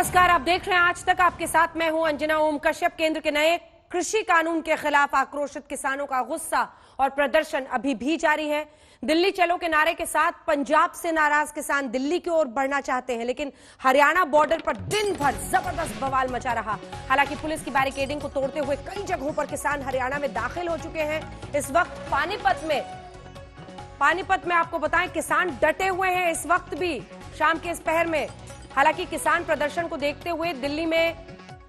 नमस्कार, आप देख रहे हैं आज तक। आपके साथ मैं हूं अंजना ओम कश्यप। केंद्र के नए कृषि कानून के खिलाफ आक्रोशित किसानों का गुस्सा और प्रदर्शन अभी भी जारी है। दिल्ली चलो के नारे के साथ पंजाब से नाराज किसान दिल्ली की ओर बढ़ना चाहते हैं, लेकिन हरियाणा बॉर्डर पर दिन भर जबरदस्त बवाल मचा रहा। हालांकि पुलिस की बैरिकेडिंग को तोड़ते हुए कई जगहों पर किसान हरियाणा में दाखिल हो चुके हैं। इस वक्त पानीपत में आपको बताएं, किसान डटे हुए हैं इस वक्त भी, शाम के इस पहर में। हालांकि किसान प्रदर्शन को देखते हुए दिल्ली में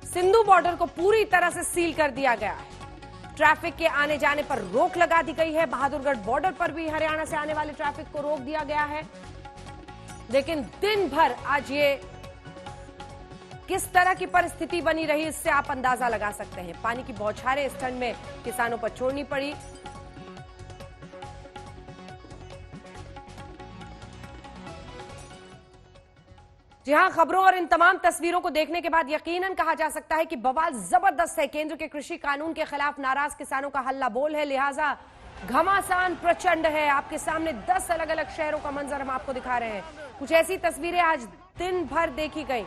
सिंधु बॉर्डर को पूरी तरह से सील कर दिया गया है। ट्रैफिक के आने जाने पर रोक लगा दी गई है। बहादुरगढ़ बॉर्डर पर भी हरियाणा से आने वाले ट्रैफिक को रोक दिया गया है। लेकिन दिन भर आज ये किस तरह की परिस्थिति बनी रही, इससे आप अंदाजा लगा सकते हैं। पानी की बौछारें इस ठंड में किसानों पर छोड़नी पड़ी। जी हां, खबरों और इन तमाम तस्वीरों को देखने के बाद यकीनन कहा जा सकता है कि बवाल जबरदस्त है। केंद्र के कृषि कानून के खिलाफ नाराज किसानों का हल्ला बोल है, लिहाजा घमासान प्रचंड है। आपके सामने 10 अलग अलग शहरों का मंजर हम आपको दिखा रहे हैं। कुछ ऐसी तस्वीरें आज दिन भर देखी गई,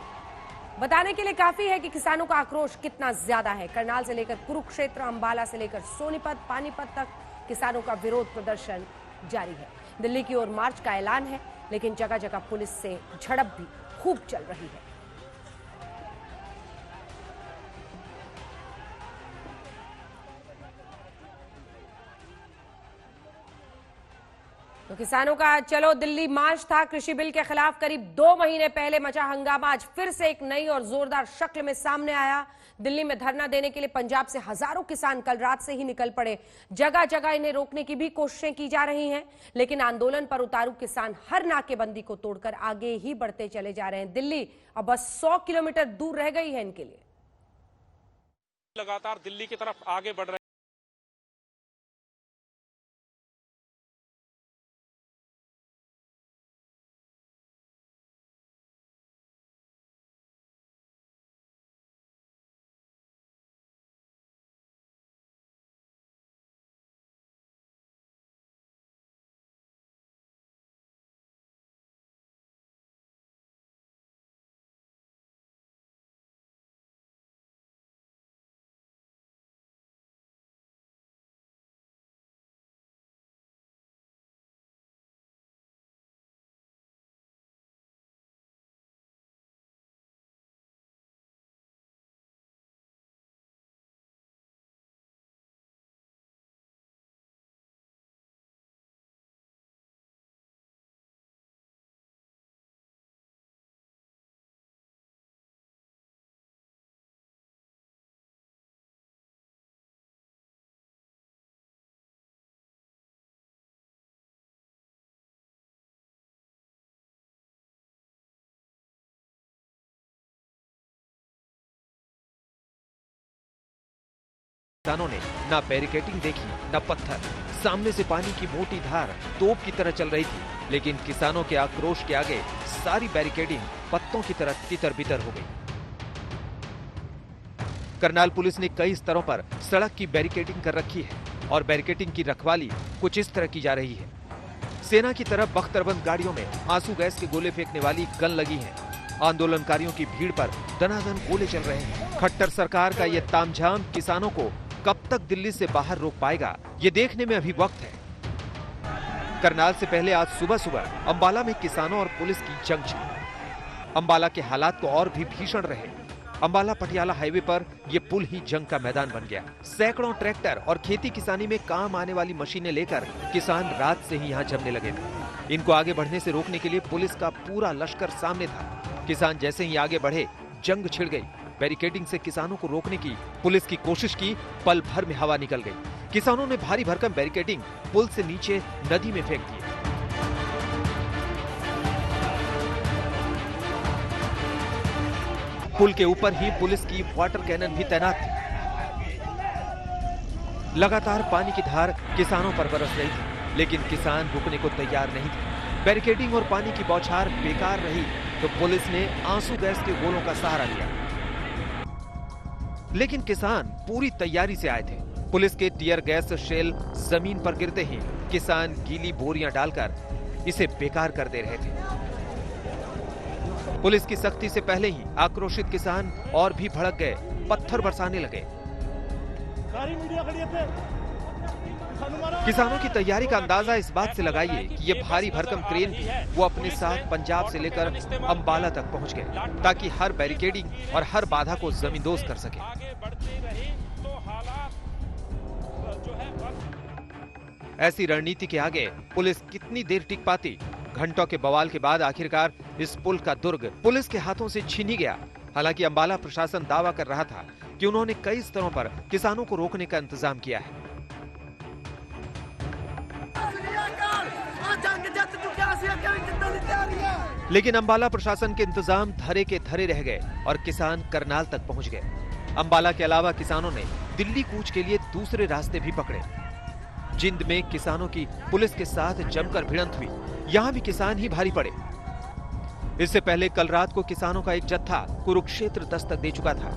बताने के लिए काफी है कि किसानों का आक्रोश कितना ज्यादा है। करनाल से लेकर कुरुक्षेत्र, अंबाला से लेकर सोनीपत, पानीपत तक किसानों का विरोध प्रदर्शन जारी है। दिल्ली की ओर मार्च का ऐलान है, लेकिन जगह जगह पुलिस से झड़प भी खूब चल रही है। तो किसानों का चलो दिल्ली मार्च था। कृषि बिल के खिलाफ करीब 2 महीने पहले मचा हंगामा आज फिर से एक नई और जोरदार शक्ल में सामने आया। दिल्ली में धरना देने के लिए पंजाब से हजारों किसान कल रात से ही निकल पड़े। जगह जगह इन्हें रोकने की भी कोशिशें की जा रही हैं, लेकिन आंदोलन पर उतारू किसान हर नाकेबंदी को तोड़कर आगे ही बढ़ते चले जा रहे हैं। दिल्ली अब बस 100 किलोमीटर दूर रह गई है इनके लिए। लगातार दिल्ली की तरफ आगे बढ़ रहे किसानों ने ना बैरिकेडिंग देखी न पत्थर। सामने से पानी की मोटी धार तोप की तरह चल रही थी, लेकिन किसानों के आक्रोश के आगे सारी बैरिकेडिंग पत्तों की तरह तितर-बितर हो गई। करनाल पुलिस ने कई स्तरों पर सड़क की बैरिकेडिंग कर रखी है और बैरिकेडिंग की रखवाली कुछ इस तरह की जा रही है। सेना की तरफ बख्तरबंद गाड़ियों में आंसू गैस के गोले फेंकने वाली गन लगी है। आंदोलनकारियों की भीड़ पर दनादन गोले चल रहे हैं। खट्टर सरकार का ये तामझाम किसानों को कब तक दिल्ली से बाहर रोक पाएगा, ये देखने में अभी वक्त है। करनाल से पहले आज सुबह सुबह अंबाला में किसानों और पुलिस की जंग छिड़ी। अंबाला के हालात तो और भी भीषण रहे। अंबाला पटियाला हाईवे पर यह पुल ही जंग का मैदान बन गया। सैकड़ों ट्रैक्टर और खेती किसानी में काम आने वाली मशीनें लेकर किसान रात से ही यहाँ जमने लगे थे। इनको आगे बढ़ने से रोकने के लिए पुलिस का पूरा लश्कर सामने था। किसान जैसे ही आगे बढ़े, जंग छिड़ गई। बैरिकेडिंग से किसानों को रोकने की पुलिस की कोशिश की, पल भर में हवा निकल गई। किसानों ने भारी भरकम बैरिकेडिंग पुल से नीचे नदी में फेंक दी। पुल के ऊपर ही पुलिस की वाटर कैनन भी तैनात थी। लगातार पानी की धार किसानों पर बरस रही थी, लेकिन किसान रुकने को तैयार नहीं थे। बैरिकेडिंग और पानी की बौछार बेकार रही तो पुलिस ने आंसू गैस के गोलों का सहारा लिया, लेकिन किसान पूरी तैयारी से आए थे। पुलिस के टीयर गैस शेल जमीन पर गिरते ही किसान गीली बोरियां डालकर इसे बेकार कर दे रहे थे। पुलिस की सख्ती से पहले ही आक्रोशित किसान और भी भड़क गए, पत्थर बरसाने लगे। किसानों की तैयारी का अंदाजा इस बात से लगाइए कि ये भारी भरकम क्रेन भी वो अपने साथ पंजाब से लेकर अंबाला तक पहुंच गए, ताकि हर बैरिकेडिंग और हर बाधा को जमींदोज कर सके। ऐसी रणनीति के आगे पुलिस कितनी देर टिक पाती? घंटों के बवाल के बाद आखिरकार इस पुल का दुर्ग पुलिस के हाथों से छीन ही गया। हालांकि अंबाला प्रशासन दावा कर रहा था कि उन्होंने कई स्तरों पर किसानों को रोकने का इंतजाम किया है। लेकिन अंबाला प्रशासन के इंतजाम धरे के धरे रह गए और किसान करनाल तक पहुंच गए। अंबाला के अलावा किसानों ने दिल्ली कूच के लिए दूसरे रास्ते भी पकड़े। जिंद में किसानों की पुलिस के साथ जमकर भिड़ंत हुई, यहां भी किसान ही भारी पड़े। इससे पहले कल रात को किसानों का एक जत्था कुरुक्षेत्र दस्तक दे चुका था।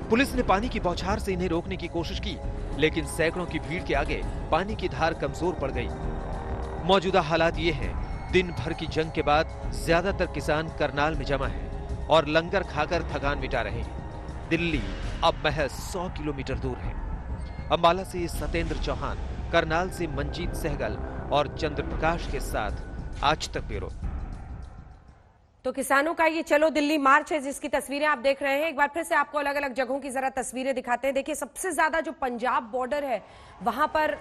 पुलिस ने पानी की बौछार से इन्हें रोकने की कोशिश की, लेकिन सैकड़ों की भीड़ के आगे पानी की धार कमजोर पड़ गई। मौजूदा हालात ये हैं, दिन भर की जंग के बाद ज्यादातर किसान करनाल में जमा है और लंगर खाकर थकान मिटा रहे हैं। दिल्ली अब महज 100 किलोमीटर दूर है। अंबाला से सत्येंद्र चौहान, करनाल से मंजीत सहगल और चंद्रप्रकाश के साथ आज तक ब्यूरो। तो किसानों का ये चलो दिल्ली मार्च है, जिसकी तस्वीरें आप देख रहे हैं। एक बार फिर से आपको अलग अलग जगहों की जरा तस्वीरें दिखाते हैं। देखिए, सबसे ज्यादा जो पंजाब बॉर्डर है, वहां पर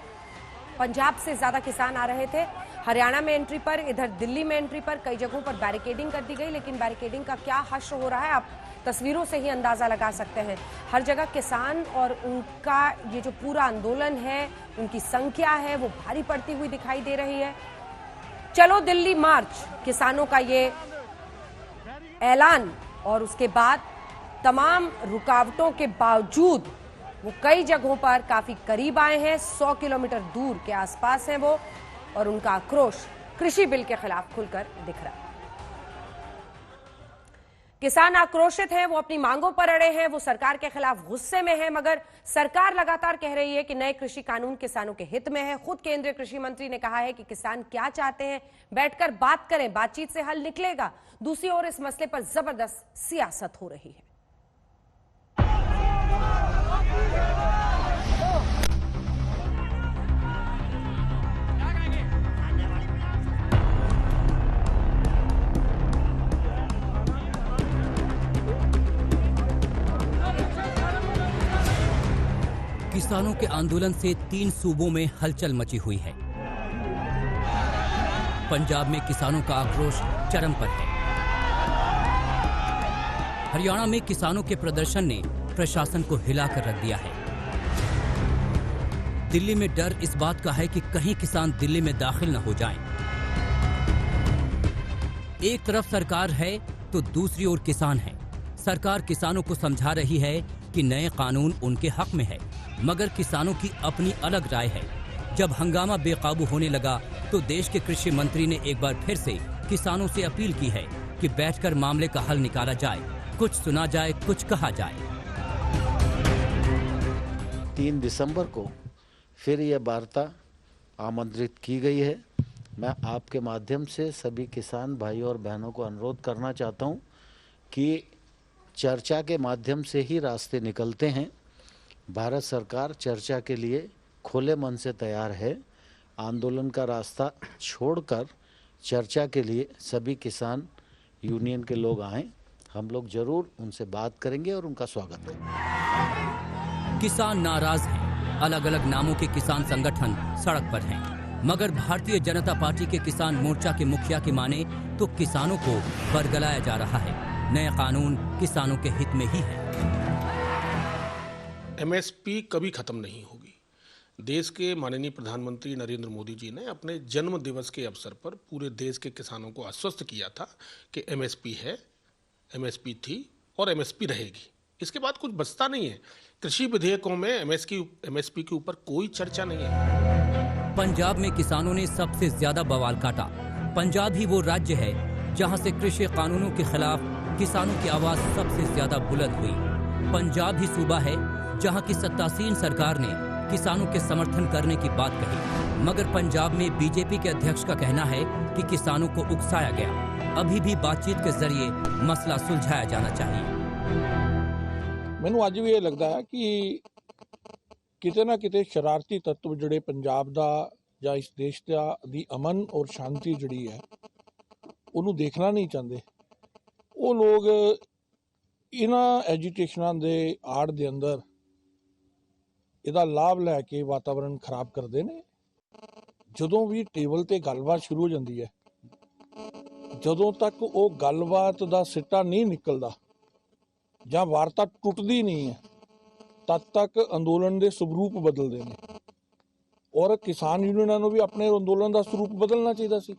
पंजाब से ज्यादा किसान आ रहे थे। हरियाणा में एंट्री पर, इधर दिल्ली में एंट्री पर कई जगहों पर बैरिकेडिंग कर दी गई, लेकिन बैरिकेडिंग का क्या हश्र हो रहा है आप तस्वीरों से ही अंदाजा लगा सकते हैं। हर जगह किसान और उनका ये जो पूरा आंदोलन है, उनकी संख्या है, वो भारी पड़ती हुई दिखाई दे रही है। चलो दिल्ली मार्च, किसानों का ये ऐलान, और उसके बाद तमाम रुकावटों के बावजूद वो कई जगहों पर काफी करीब आए हैं। 100 किलोमीटर दूर के आसपास हैं वो, और उनका आक्रोश कृषि बिल के खिलाफ खुलकर दिख रहा है। किसान आक्रोशित हैं, वो अपनी मांगों पर अड़े हैं, वो सरकार के खिलाफ गुस्से में है, मगर सरकार लगातार कह रही है कि नए कृषि कानून किसानों के हित में है। खुद केंद्रीय कृषि मंत्री ने कहा है कि किसान क्या चाहते हैं, बैठकर बात करें, बातचीत से हल निकलेगा। दूसरी ओर इस मसले पर जबरदस्त सियासत हो रही है। किसानों के आंदोलन से 3 सूबों में हलचल मची हुई है। पंजाब में किसानों का आक्रोश चरम पर है। हरियाणा में किसानों के प्रदर्शन ने प्रशासन को हिलाकर रख दिया है। दिल्ली में डर इस बात का है कि कहीं किसान दिल्ली में दाखिल न हो जाएं। एक तरफ सरकार है तो दूसरी ओर किसान है। सरकार किसानों को समझा रही है कि नए कानून उनके हक में है, मगर किसानों की अपनी अलग राय है। जब हंगामा बेकाबू होने लगा तो देश के कृषि मंत्री ने एक बार फिर से किसानों से अपील की है कि बैठकर मामले का हल निकाला जाए, कुछ सुना जाए, कुछ कहा जाए। 3 दिसंबर को फिर यह वार्ता आमंत्रित की गई है। मैं आपके माध्यम से सभी किसान भाइयों और बहनों को अनुरोध करना चाहता हूं कि चर्चा के माध्यम से ही रास्ते निकलते हैं। भारत सरकार चर्चा के लिए खुले मन से तैयार है। आंदोलन का रास्ता छोड़कर चर्चा के लिए सभी किसान यूनियन के लोग आएं। हम लोग जरूर उनसे बात करेंगे और उनका स्वागत करेंगे। किसान नाराज हैं। अलग अलग नामों के किसान संगठन सड़क पर हैं, मगर भारतीय जनता पार्टी के किसान मोर्चा के मुखिया की माने तो किसानों को बरगलाया जा रहा है। नया कानून किसानों के हित में ही है। एमएसपी कभी खत्म नहीं होगी। देश के माननीय प्रधानमंत्री नरेंद्र मोदी जी ने अपने जन्म दिवस के अवसर पर पूरे देश के किसानों को आश्वस्त किया था कि एमएसपी है, एमएसपी थी और एमएसपी रहेगी। इसके बाद कुछ बचता नहीं है। कृषि विधेयकों में एमएसपी के ऊपर कोई चर्चा नहीं है। पंजाब में किसानों ने सबसे ज्यादा बवाल काटा। पंजाब ही वो राज्य है जहां से कृषि कानूनों के खिलाफ किसानों की आवाज सबसे ज्यादा बुलंद हुई। पंजाब ही सूबा है जहां की सत्तासीन सरकार ने किसानों के समर्थन करने की बात कही, मगर पंजाब में बीजेपी के अध्यक्ष का कहना है कि किसानों को उकसाया गया। अभी भी बातचीत के जरिए मसला सुलझाया जाना चाहिए। ਮੈਨੂੰ ਅੱਜ ਵੀ ਇਹ ਲੱਗਦਾ ਹੈ ਕਿ ਕਿਤੇ ਨਾ ਕਿਤੇ ਸ਼ਰਾਰਤੀ ਤੱਤਵ ਜਿਹੜੇ ਪੰਜਾਬ ਦਾ ਜਾਂ ਇਸ ਦੇਸ਼ ਦੀ ਅਮਨ ਔਰ ਸ਼ਾਂਤੀ ਜਿਹੜੀ ਹੈ ਉਹਨੂੰ ਦੇਖਣਾ ਨਹੀਂ ਚਾਹੁੰਦੇ। ਉਹ ਲੋਕ ਇਹਨਾਂ ਐਜੀਟੇਸ਼ਨਾਂ ਦੇ ਆੜ ਦੇ ਅੰਦਰ ਇਹਦਾ ਲਾਭ ਲੈ ਕੇ ਵਾਤਾਵਰਣ ਖਰਾਬ ਕਰਦੇ ਨੇ। ਜਦੋਂ ਵੀ ਟੇਬਲ ਤੇ ਗੱਲਬਾਤ ਸ਼ੁਰੂ ਹੋ ਜਾਂਦੀ ਹੈ, ਜਦੋਂ ਤੱਕ ਉਹ ਗੱਲਬਾਤ ਦਾ ਸਿੱਟਾ ਨਹੀਂ ਨਿਕਲਦਾ ਜਾਂ ਵਾਰਤਾ ਟੁੱਟਦੀ ਨਹੀਂ ਹੈ, ਤਦ ਤੱਕ ਅੰਦੋਲਨ ਦੇ ਸਰੂਪ ਬਦਲਦੇ ਨੇ। ਔਰ ਕਿਸਾਨ ਯੂਨੀਅਨਾਂ ਨੂੰ ਵੀ ਆਪਣੇ ਅੰਦੋਲਨ ਦਾ ਸਰੂਪ ਬਦਲਣਾ ਚਾਹੀਦਾ ਸੀ,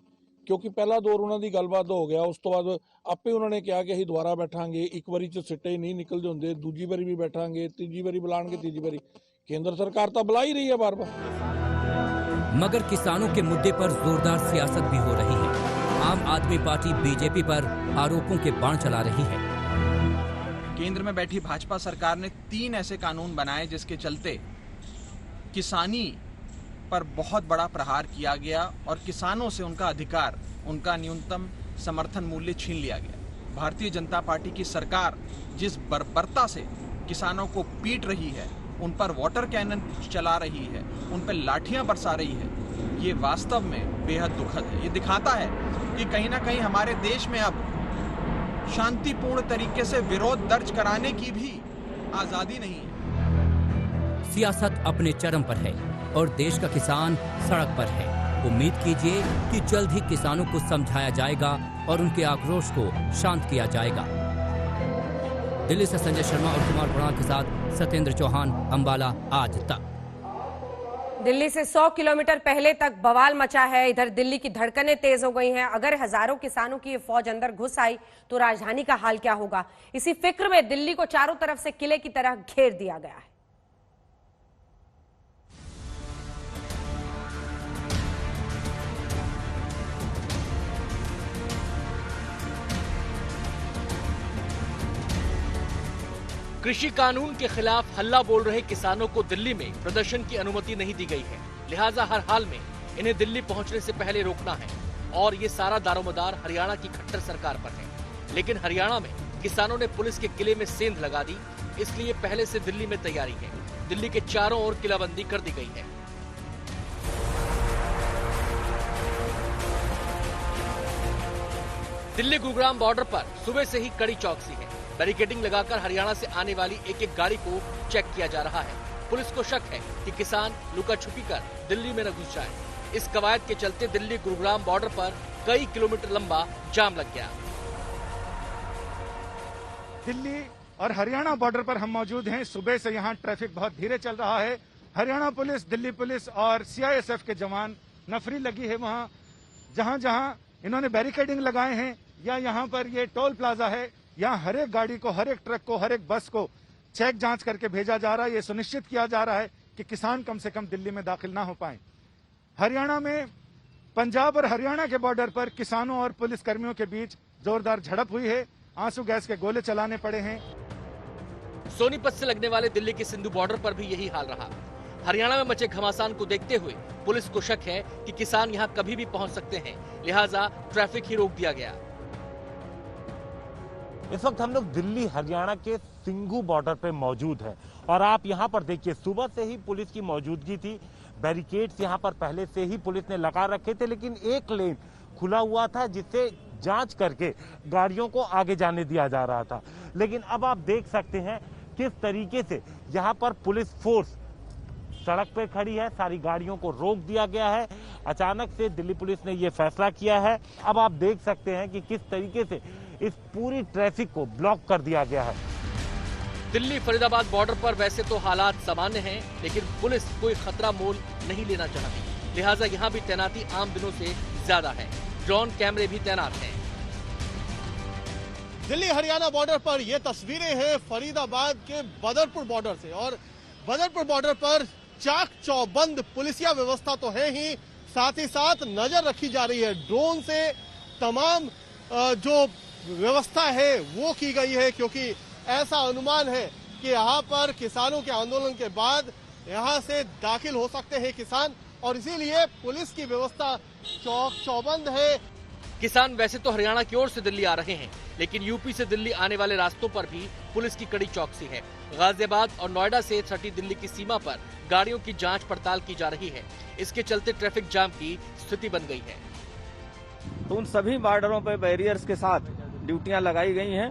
ਕਿਉਂਕਿ ਪਹਿਲਾ ਦੌਰ ਉਹਨਾਂ ਦੀ ਗੱਲਬਾਤ ਦਾ ਹੋ ਗਿਆ। ਉਸ ਤੋਂ ਬਾਅਦ ਆਪੇ ਉਹਨਾਂ ਨੇ ਕਿਹਾ ਕਿ ਅਸੀਂ ਦੁਬਾਰਾ ਬੈਠਾਂਗੇ, ਇੱਕ ਵਾਰੀ 'ਚ ਸਿੱਟੇ ਹੀ ਨਹੀਂ ਨਿਕਲਦੇ ਹੁੰਦੇ, ਦੂਜੀ ਵਾਰੀ ਵੀ ਬੈਠਾਂਗੇ, ਤੀਜੀ ਵਾਰੀ बुलाएंगे, तीजी बारी। केंद्र सरकार तो बुला ही रही है बार बार। मगर किसानों के मुद्दे पर जोरदार सियासत भी हो रही है। आम आदमी पार्टी बीजेपी पर आरोपों के बाण चला रही है। केंद्र में बैठी भाजपा सरकार ने 3 ऐसे कानून बनाए जिसके चलते किसानी पर बहुत बड़ा प्रहार किया गया और किसानों से उनका अधिकार, उनका न्यूनतम समर्थन मूल्य छीन लिया गया। भारतीय जनता पार्टी की सरकार जिस बर्बरता से किसानों को पीट रही है, उन पर वाटर कैनन चला रही है, उन पर लाठियां बरसा रही है, ये वास्तव में बेहद दुखद है। ये दिखाता है कि कहीं ना कहीं हमारे देश में अब शांतिपूर्ण तरीके से विरोध दर्ज कराने की भी आजादी नहीं है। सियासत अपने चरम पर है और देश का किसान सड़क पर है। उम्मीद कीजिए कि जल्द ही किसानों को समझाया जाएगा और उनके आक्रोश को शांत किया जाएगा। दिल्ली से संजय शर्मा और कुमार प्रणाल के साथ सत्येंद्र चौहान, अंबाला आज तक। दिल्ली से 100 किलोमीटर पहले तक बवाल मचा है। इधर दिल्ली की धड़कनें तेज हो गई हैं। अगर हजारों किसानों की ये फौज अंदर घुस आई तो राजधानी का हाल क्या होगा? इसी फिक्र में दिल्ली को चारों तरफ से किले की तरह घेर दिया गया है। कृषि कानून के खिलाफ हल्ला बोल रहे किसानों को दिल्ली में प्रदर्शन की अनुमति नहीं दी गई है। लिहाजा हर हाल में इन्हें दिल्ली पहुंचने से पहले रोकना है और ये सारा दारोमदार हरियाणा की खट्टर सरकार पर है। लेकिन हरियाणा में किसानों ने पुलिस के किले में सेंध लगा दी, इसलिए पहले से दिल्ली में तैयारी है। दिल्ली के चारों ओर किलाबंदी कर दी गई है। दिल्ली गुरुग्राम बॉर्डर पर सुबह से ही कड़ी चौकसी है। बैरिकेडिंग लगाकर हरियाणा से आने वाली एक एक गाड़ी को चेक किया जा रहा है। पुलिस को शक है कि किसान लुका छुपी कर दिल्ली में न घुस जाए। इस कवायद के चलते दिल्ली गुरुग्राम बॉर्डर पर कई किलोमीटर लंबा जाम लग गया। दिल्ली और हरियाणा बॉर्डर पर हम मौजूद हैं। सुबह से यहाँ ट्रैफिक बहुत धीरे चल रहा है। हरियाणा पुलिस, दिल्ली पुलिस और सीआईएसएफ के जवान नफरी लगी है। वहाँ जहाँ जहाँ इन्होंने बैरिकेडिंग लगाए हैं या यहाँ पर ये टोल प्लाजा है, यहाँ हर एक गाड़ी को, हर एक ट्रक को, हर एक बस को चेक जांच करके भेजा जा रहा है। ये सुनिश्चित किया जा रहा है कि किसान कम से कम दिल्ली में दाखिल ना हो पाए। हरियाणा में पंजाब और हरियाणा के बॉर्डर पर किसानों और पुलिस कर्मियों के बीच जोरदार झड़प हुई है। आंसू गैस के गोले चलाने पड़े हैं। सोनीपत से लगने वाले दिल्ली के सिंधु बॉर्डर पर भी यही हाल रहा। हरियाणा में मचे घमासान को देखते हुए पुलिस को शक है कि किसान यहाँ कभी भी पहुँच सकते हैं, लिहाजा ट्रैफिक ही रोक दिया गया। इस वक्त हम लोग दिल्ली हरियाणा के सिंघू बॉर्डर पे मौजूद हैं और आप यहाँ पर देखिए सुबह से ही पुलिस की मौजूदगी थी। बैरिकेड्स यहाँ पर पहले से ही पुलिस ने लगा रखे थे, लेकिन एक लेन खुला हुआ था जिससे जांच करके गाड़ियों को आगे जाने दिया जा रहा था। लेकिन अब आप देख सकते हैं किस तरीके से यहाँ पर पुलिस फोर्स सड़क पे खड़ी है। सारी गाड़ियों को रोक दिया गया है। अचानक से दिल्ली पुलिस ने ये फैसला किया है। अब आप देख सकते हैं कि किस तरीके से इस पूरी ट्रैफिक को ब्लॉक कर दिया गया है। दिल्ली फरीदाबाद बॉर्डर पर वैसे तो हालात सामान्य हैं, लेकिन पुलिस कोई खतरा मोल नहीं लेना चाहती, लिहाजा यहाँ भी तैनाती आम दिनों से ज्यादा है। ड्रोन कैमरे भी तैनात हैं। दिल्ली हरियाणा बॉर्डर पर ये तस्वीरें हैं फरीदाबाद के बदरपुर बॉर्डर से, और बदरपुर बॉर्डर पर चाक चौबंद पुलिसिया व्यवस्था तो है ही, साथ ही साथ नजर रखी जा रही है। ड्रोन से तमाम जो व्यवस्था है वो की गई है, क्योंकि ऐसा अनुमान है कि यहाँ पर किसानों के आंदोलन के बाद यहाँ से दाखिल हो सकते हैं किसान, और इसीलिए पुलिस की व्यवस्था चौक चौबंद है। किसान वैसे तो हरियाणा की ओर से दिल्ली आ रहे हैं, लेकिन यूपी से दिल्ली आने वाले रास्तों पर भी पुलिस की कड़ी चौकसी है। गाजियाबाद और नोएडा से सटी दिल्ली की सीमा पर गाड़ियों की जांच पड़ताल की जा रही है। इसके चलते ट्रैफिक जाम की स्थिति बन गई है। तो उन सभी बॉर्डरों पर बैरियर्स के साथ ड्यूटियां लगाई गई हैं।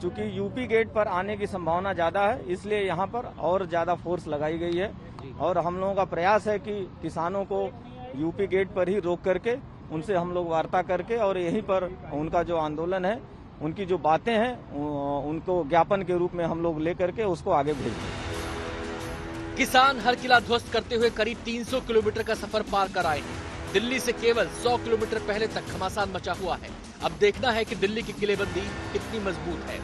चूंकि यूपी गेट पर आने की संभावना ज्यादा है, इसलिए यहाँ पर और ज्यादा फोर्स लगाई गई है। और हम लोगों का प्रयास है कि किसानों को यूपी गेट पर ही रोक करके उनसे हम लोग वार्ता करके और यहीं पर उनका जो आंदोलन है, उनकी जो बातें हैं, उनको ज्ञापन के रूप में हम लोग लेकर के उसको आगे भेजें। किसान हर किला ध्वस्त करते हुए करीब 300 किलोमीटर का सफर पार कर आए हैं। दिल्ली से केवल 100 किलोमीटर पहले तक घमासान मचा हुआ है। अब देखना है कि दिल्ली की किलेबंदी कितनी मजबूत है।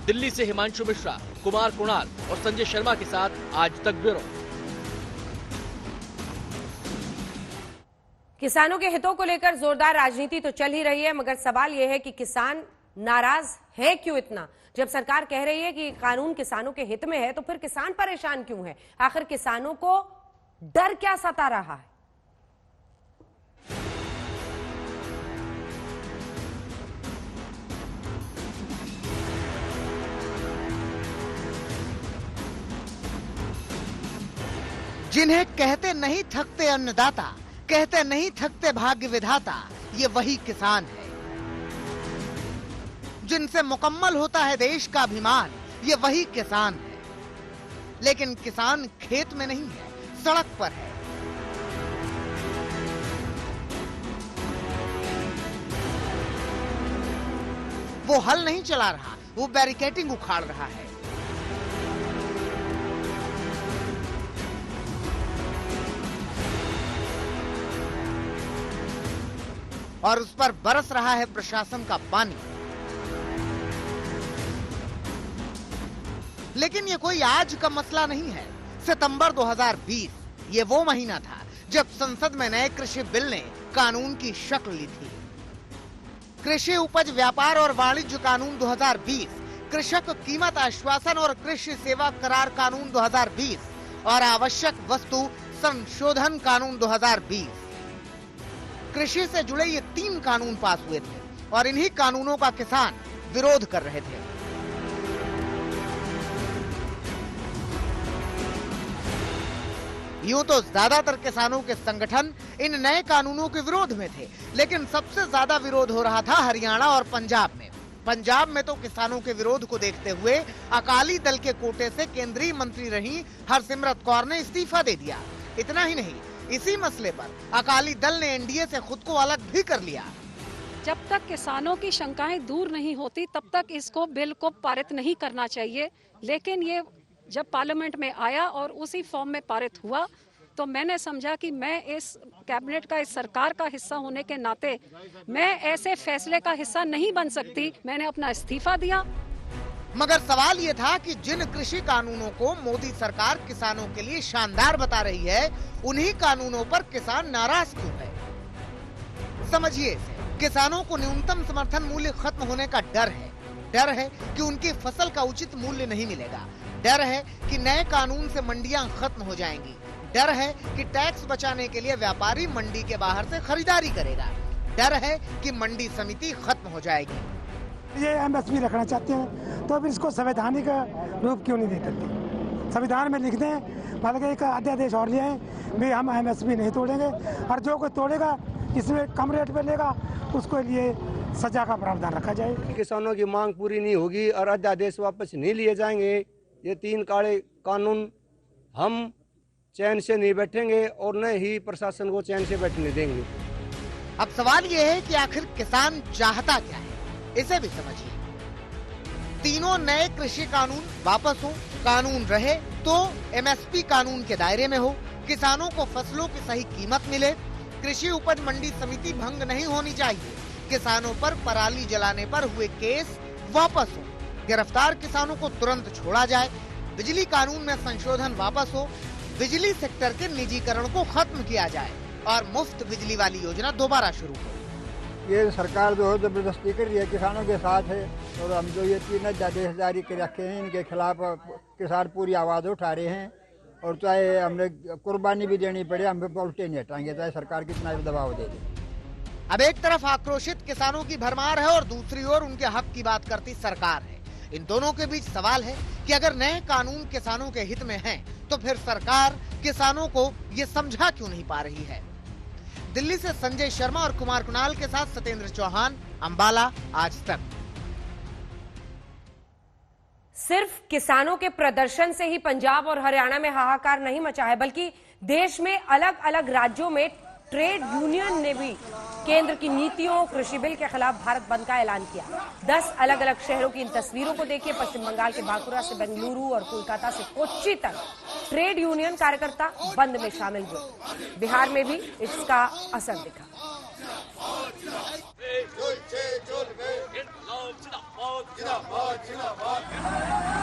दिल्ली से हिमांशु मिश्रा, कुमार कुणाल और संजय शर्मा के साथ आज तक ब्यूरो। किसानों के हितों को लेकर जोरदार राजनीति तो चल ही रही है, मगर सवाल यह है कि किसान नाराज है क्यों इतना? जब सरकार कह रही है कि कानून किसानों के हित में है, तो फिर किसान परेशान क्यों है? आखिर किसानों को डर क्या सता रहा है? जिन्हें कहते नहीं थकते अन्नदाता, कहते नहीं थकते भाग्य विधाता, ये वही किसान है। जिनसे मुकम्मल होता है देश का अभिमान, ये वही किसान है। लेकिन किसान खेत में नहीं है, सड़क पर है। वो हल नहीं चला रहा, वो बैरिकेडिंग उखाड़ रहा है। और उस पर बरस रहा है प्रशासन का पानी। लेकिन ये कोई आज का मसला नहीं है। सितंबर 2020 ये वो महीना था जब संसद में नए कृषि बिल ने कानून की शक्ल ली थी। कृषि उपज व्यापार और वाणिज्य कानून 2020, कृषक कीमत आश्वासन और कृषि सेवा करार कानून 2020 और आवश्यक वस्तु संशोधन कानून 2020। कृषि से जुड़े ये 3 कानून पास हुए थे और इन्हीं कानूनों का किसान विरोध कर रहे थे। यूं तो ज्यादातर किसानों के संगठन इन नए कानूनों के विरोध में थे, लेकिन सबसे ज्यादा विरोध हो रहा था हरियाणा और पंजाब में। पंजाब में तो किसानों के विरोध को देखते हुए अकाली दल के कोटे से केंद्रीय मंत्री रही हरसिमरत कौर ने इस्तीफा दे दिया। इतना ही नहीं, इसी मसले पर अकाली दल ने एनडीए से खुद को अलग भी कर लिया। जब तक किसानों की शंकाएं दूर नहीं होती, तब तक इसको बिल को पारित नहीं करना चाहिए। लेकिन ये जब पार्लियामेंट में आया और उसी फॉर्म में पारित हुआ, तो मैंने समझा कि मैं इस कैबिनेट का, इस सरकार का हिस्सा होने के नाते मैं ऐसे फैसले का हिस्सा नहीं बन सकती। मैंने अपना इस्तीफा दिया। मगर सवाल ये था कि जिन कृषि कानूनों को मोदी सरकार किसानों के लिए शानदार बता रही है, उन्हीं कानूनों पर किसान नाराज क्यों है? समझिए, किसानों को न्यूनतम समर्थन मूल्य खत्म होने का डर है। डर है कि उनकी फसल का उचित मूल्य नहीं मिलेगा। डर है कि नए कानून से मंडियां खत्म हो जाएंगी। डर है कि टैक्स बचाने के लिए व्यापारी मंडी के बाहर से खरीदारी करेगा। डर है कि मंडी समिति खत्म हो जाएगी। ये एमएसपी रखना चाहते हैं, तो फिर इसको संवैधानिक रूप क्यों नहीं देते? संविधान में लिख दें, बल्कि एक अध्यादेश और ले आए भी हम एमएसपी नहीं तोड़ेंगे, और जो कोई तोड़ेगा इसमें कम रेट पे लेगा, उसको लिए सजा का प्रावधान रखा जाए। किसानों की मांग पूरी नहीं होगी और अध्यादेश वापस नहीं लिए जाएंगे, ये 3 काले कानून हम चैन से नहीं बैठेंगे और न ही प्रशासन को चैन से बैठने देंगे। अब सवाल ये है कि आखिर किसान चाहता क्या है, इसे भी समझिए। तीनों नए कृषि कानून वापस हो, कानून रहे तो एमएसपी कानून के दायरे में हो, किसानों को फसलों की सही कीमत मिले, कृषि उपज मंडी समिति भंग नहीं होनी चाहिए, किसानों पर पराली जलाने पर हुए केस वापस हो, गिरफ्तार किसानों को तुरंत छोड़ा जाए, बिजली कानून में संशोधन वापस हो, बिजली सेक्टर के निजीकरण को खत्म किया जाए और मुफ्त बिजली वाली योजना दोबारा शुरू हो। ये सरकार जो है जबरदस्ती कर रही है, किसानों के साथ है, और हम जो ये 3 अध्यादेश जारी कर रखे हैं, इनके खिलाफ किसान पूरी आवाज उठा रहे हैं। और चाहे हमें कुर्बानी भी देनी पड़े, हम पे उल्टे नहीं हटाएंगे, चाहे सरकार कितना भी दबाव दे दे। अब एक तरफ आक्रोशित किसानों की भरमार है और दूसरी ओर उनके हक की बात करती सरकार है। इन दोनों के बीच सवाल है कि अगर नए कानून किसानों के हित में हैं, तो फिर सरकार किसानों को ये समझा क्यों नहीं पा रही है। दिल्ली से संजय शर्मा और कुमार कुणाल के साथ सत्येंद्र चौहान, अंबाला, आज तक। सिर्फ किसानों के प्रदर्शन से ही पंजाब और हरियाणा में हाहाकार नहीं मचा है, बल्कि देश में अलग अलग राज्यों में ट्रेड यूनियन ने भी केंद्र की नीतियों, कृषि बिल के खिलाफ भारत बंद का ऐलान किया। 10 अलग अलग शहरों की इन तस्वीरों को देखिए। पश्चिम बंगाल के बांकुरा से बेंगलुरु और कोलकाता से कोच्चि तक ट्रेड यूनियन कार्यकर्ता बंद में शामिल हुए। बिहार में भी इसका असर दिखा। जिंदाबाद जिंदाबाद जिंदाबाद।